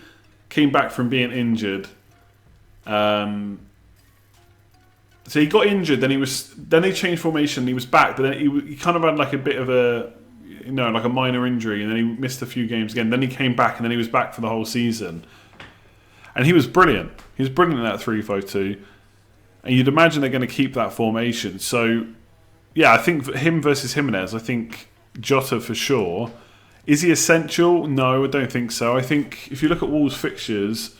came back from being injured, so he got injured, then they changed formation, he was back, but then he kind of had like a bit of like a minor injury, and then he missed a few games again. Then he came back, and then he was back for the whole season. And he was brilliant. He was brilliant in that 3-5-2. And you'd imagine they're going to keep that formation. So, yeah, I think him versus Jimenez, I think Jota for sure. Is he essential? No, I don't think so. I think if you look at Wolves' fixtures,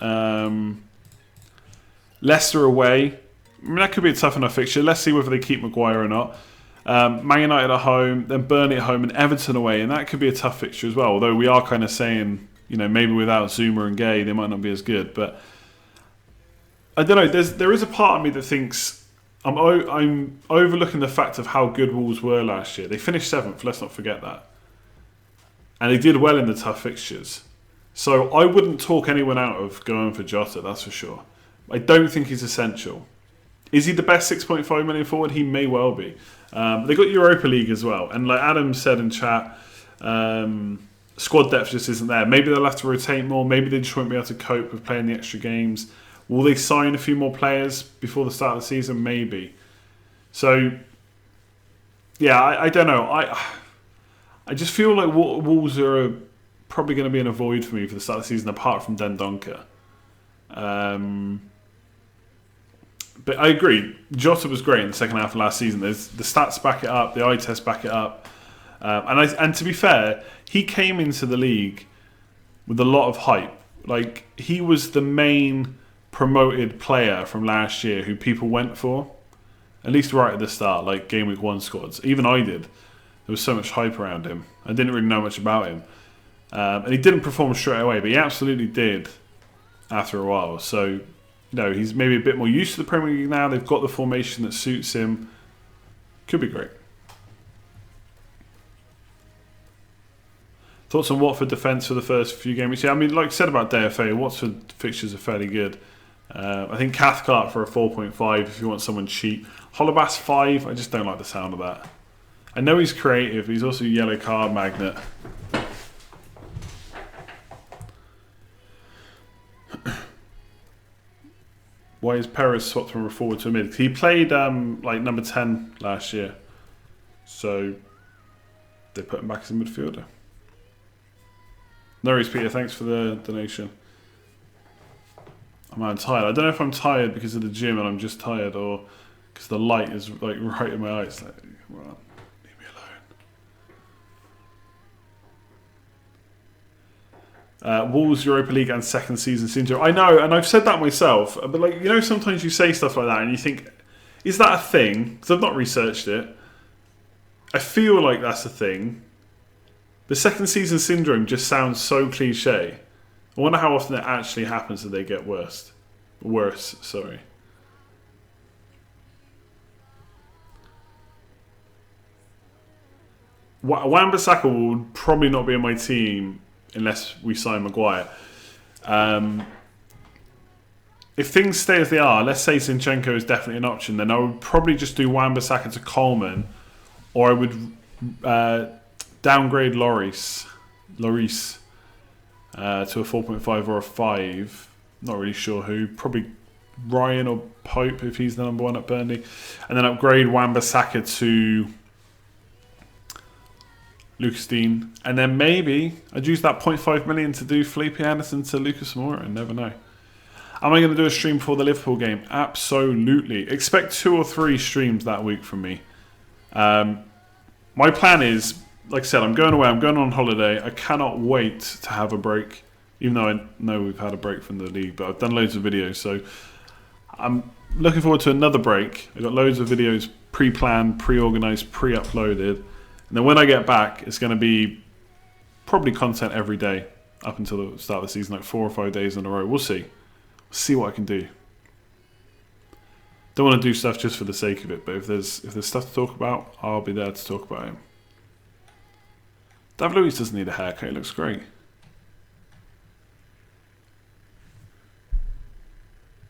Leicester away, I mean, that could be a tough enough fixture. Let's see whether they keep Maguire or not. Man United at home, then Burnley at home, and Everton away. And that could be a tough fixture as well. Although we are kind of saying... maybe without Zuma and Gay, they might not be as good. But I don't know. There is a part of me that thinks I'm overlooking the fact of how good Wolves were last year. They finished 7th. Let's not forget that, and they did well in the tough fixtures. So I wouldn't talk anyone out of going for Jota. That's for sure. I don't think he's essential. Is he the best 6.5 million forward? He may well be. They got Europa League as well, and like Adam said in chat. Squad depth just isn't there. Maybe they'll have to rotate more. Maybe they just won't be able to cope with playing the extra games. Will they sign a few more players before the start of the season? Maybe. So, yeah, I don't know. I just feel like Wolves are probably going to be in a void for me for the start of the season, apart from Dendoncker. But I agree. Jota was great in the second half of last season. The stats back it up. The eye test back it up. And to be fair, he came into the league with a lot of hype. Like, he was the main promoted player from last year who people went for. At least right at the start, like game week 1 squads. Even I did. There was so much hype around him. I didn't really know much about him. And he didn't perform straight away, but he absolutely did after a while. So, you know, he's maybe a bit more used to the Premier League now. They've got the formation that suits him. Could be great. Thoughts on Watford defence for the first few games? Yeah, I mean, like I said about DFA, Watford fixtures are fairly good. I think Cathcart for a 4.5 if you want someone cheap. Holobas 5, I just don't like the sound of that. I know he's creative, he's also a yellow card magnet. Why is Perez swapped from a forward to a mid? He played like number 10 last year. So they put him back as a midfielder. No worries, Peter, thanks for the donation. I'm tired. I don't know if I'm tired because of the gym and I'm just tired, or because the light is like right in my eyes. Like, come on, leave me alone. Wolves Europa League and second season syndrome. I know, and I've said that myself. But like, you know, sometimes you say stuff like that and you think, is that a thing? Because I've not researched it. I feel like that's a thing. The second season syndrome just sounds so cliche. I wonder how often it actually happens that they get worse. Sorry. Wan-Bissaka will probably not be in my team unless we sign Maguire. If things stay as they are, let's say Zinchenko is definitely an option, then I would probably just do Wan-Bissaka to Coleman, or I would downgrade Lloris to a 4.5 or a 5. Not really sure who. Probably Ryan or Pope if he's the number 1 at Burnley. And then upgrade Wan-Bissaka to Lucas Dean. And then maybe I'd use that 0.5 million to do Felipe Anderson to Lucas Moura. Never know. Am I going to do a stream before the Liverpool game? Absolutely. Expect 2 or 3 streams that week from me. My plan is, like I said, I'm going away. I'm going on holiday. I cannot wait to have a break. Even though I know we've had a break from the league, but I've done loads of videos, so I'm looking forward to another break. I've got loads of videos pre-planned, pre-organised, pre-uploaded, and then when I get back, it's going to be probably content every day up until the start of the season, like 4 or 5 days in a row. We'll see. See what I can do. Don't want to do stuff just for the sake of it, but if there's stuff to talk about, I'll be there to talk about him. David Luiz doesn't need a haircut. He looks great.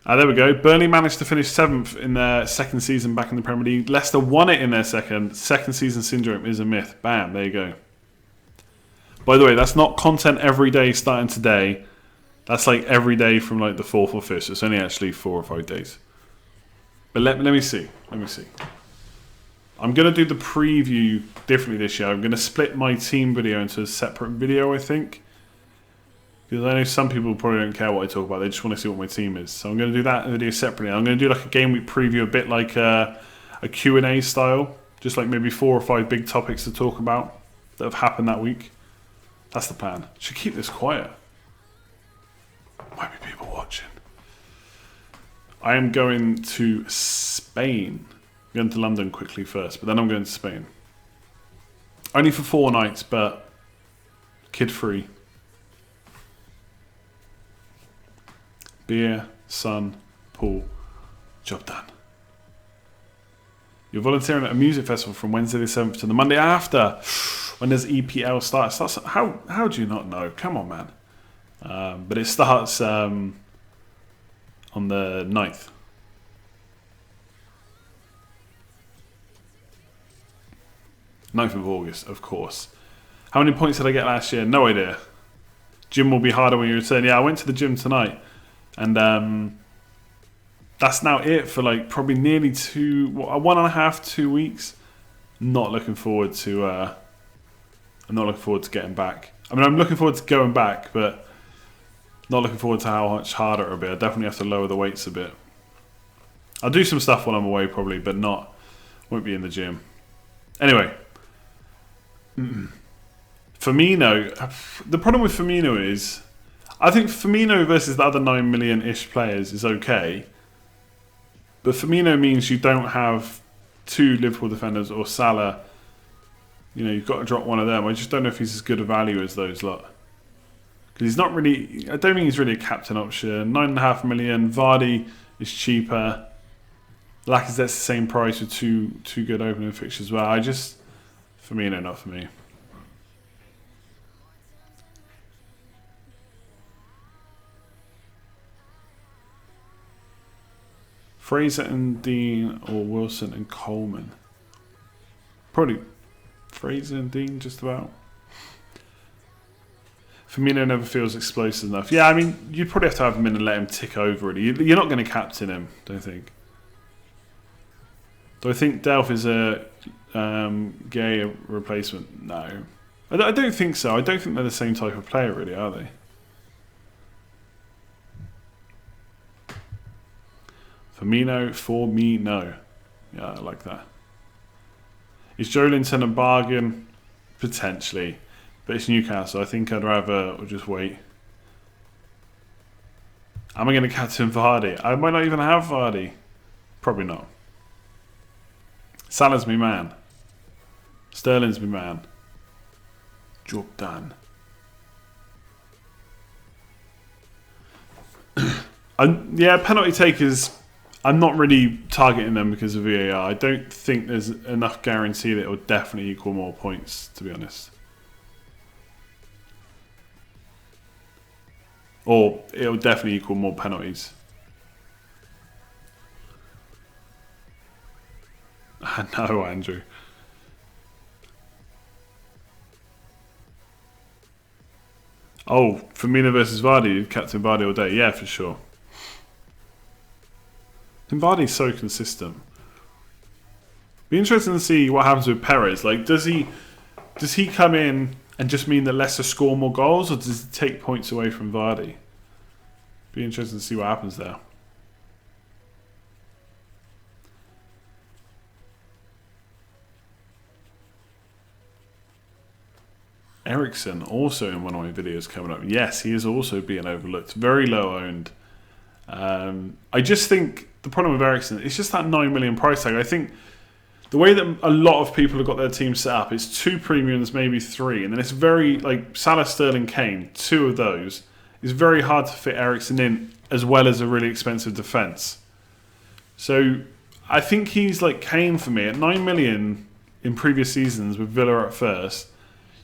There we go. Burnley managed to finish 7th in their second season back in the Premier League. Leicester won it in their second. Second season syndrome is a myth. Bam, there you go. By the way, that's not content every day starting today. That's like every day from like the 4th or 5th. So it's only actually 4 or 5 days. But let me see. I'm going to do the preview differently this year. I'm going to split my team video into a separate video, I think. Because I know some people probably don't care what I talk about. They just want to see what my team is. So I'm going to do that video separately. I'm going to do like a game week preview, a bit like a Q&A style. Just like maybe 4 or 5 big topics to talk about that have happened that week. That's the plan. Should keep this quiet. Might be people watching. I am going to Spain. I'm going to London quickly first, but then I'm going to Spain. Only for 4 nights, but kid-free. Beer, sun, pool. Job done. You're volunteering at a music festival from Wednesday the 7th to the Monday after. When does EPL start? How do you not know? Come on, man. But it starts on the 9th. Of August, of course. How many points did I get last year? No idea. Gym will be harder when you return. Yeah, I went to the gym tonight. And that's now it for like probably nearly 1.5, 2 weeks. not looking forward to. I'm not looking forward to getting back. I mean, I'm looking forward to going back, but not looking forward to how much harder it'll be. I definitely have to lower the weights a bit. I'll do some stuff while I'm away probably, but won't be in the gym. Anyway, Firmino. The problem with Firmino is, I think Firmino versus the other 9 million-ish players is okay. But Firmino means you don't have 2 Liverpool defenders or Salah. You know, you've got to drop one of them. I just don't know if he's as good a value as those lot. Because he's not really... I don't think he's really a captain option. 9.5 million. Vardy is cheaper. Lacazette's the same price with two good opening fixtures as well. Firmino, not for me. Fraser and Dean or Wilson and Coleman? Probably Fraser and Dean, just about. Firmino never feels explosive enough. Yeah, I mean, you'd probably have to have him in and let him tick over, really. You're not going to captain him, don't think. Do I think Delph is a gay replacement? No. I don't think so. I don't think they're the same type of player, really, are they? Firmino, for me, no. Yeah, I like that. Is Joelinton a bargain? Potentially. But it's Newcastle. I think I'd rather just wait. Am I going to captain Vardy? I might not even have Vardy. Probably not. Salah's me man. Sterling's me man. Job done. Yeah, penalty takers, I'm not really targeting them because of VAR. I don't think there's enough guarantee that it will definitely equal more points, to be honest. Or it'll definitely equal more penalties. I know, Andrew. Oh, Firmino versus Vardy, Captain Vardy all day. Yeah, for sure. And Vardy's so consistent. Be interesting to see what happens with Perez. Like, does he come in and just mean that Leicester score more goals, or does he take points away from Vardy? Be interesting to see what happens there. Ericsson, also in one of my videos coming up. Yes, he is also being overlooked. Very low owned. I just think the problem with Ericsson, it's just that 9 million price tag. I think the way that a lot of people have got their team set up is 2 premiums, maybe 3. And then it's very, like, Salah, Sterling, Kane, 2 of those. It's very hard to fit Ericsson in, as well as a really expensive defence. So I think he's like Kane for me. At 9 million in previous seasons with Villa at first,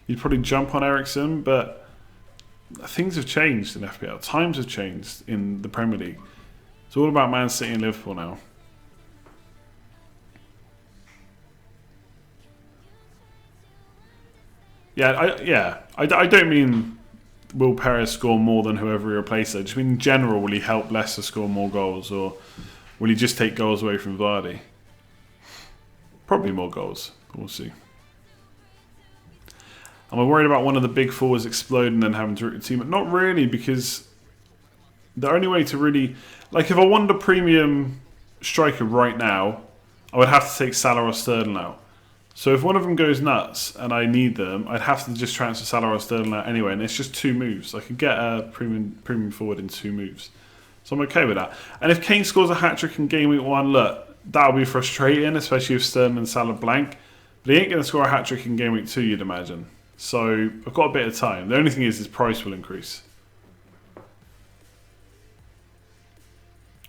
you'd probably jump on Ericsson, but things have changed in FPL. Times have changed in the Premier League. It's all about Man City and Liverpool now. I don't mean will Perez score more than whoever he replaces. I just mean in general, will he help Leicester score more goals, or will he just take goals away from Vardy? Probably more goals. We'll see. Am I worried about one of the big forwards exploding and having to root the team? Not really, because the only way to really... Like, if I wanted a premium striker right now, I would have to take Salah or Sterling out. So if one of them goes nuts and I need them, I'd have to just transfer Salah or Sterling out anyway, and it's just 2 moves. I could get a premium forward in 2 moves. So I'm okay with that. And if Kane scores a hat-trick in game week 1, look, that'll be frustrating, especially if Sterling and Salah blank. But he ain't going to score a hat-trick in game week 2, you'd imagine. So I've got a bit of time. The only thing is his price will increase.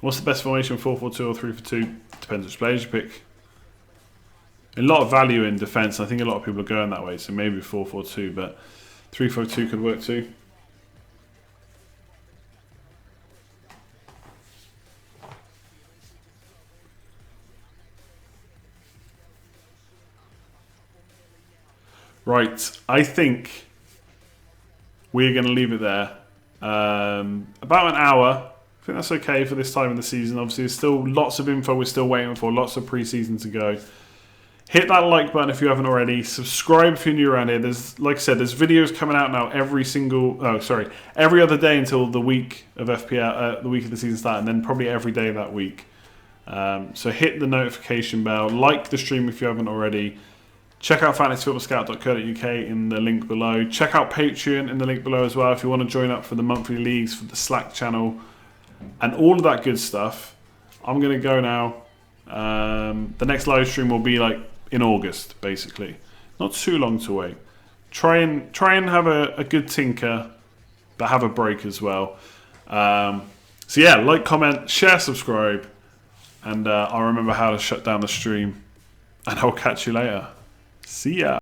What's the best formation, 4-4-2 or 3-4-2? Depends which players you pick. A lot of value in defence. I think a lot of people are going that way, so maybe 4-4-2, but 3-4-2 could work too. Right, I think we're going to leave it there. About an hour. I think that's okay for this time of the season. Obviously, there's still lots of info we're still waiting for, lots of pre-season to go. Hit that like button if you haven't already. Subscribe if you're new around here. There's, like I said, there's videos coming out now every other day until the week of FPL, the week of the season start, and then probably every day that week. So hit the notification bell. Like the stream if you haven't already. Check out fantasyfootballscout.co.uk in the link below. Check out Patreon in the link below as well if you want to join up for the monthly leagues, for the Slack channel, and all of that good stuff. I'm going to go now. The next live stream will be like in August, basically. Not too long to wait. Try and have a good tinker, but have a break as well. So yeah, like, comment, share, subscribe, and I'll remember how to shut down the stream. And I'll catch you later. See ya.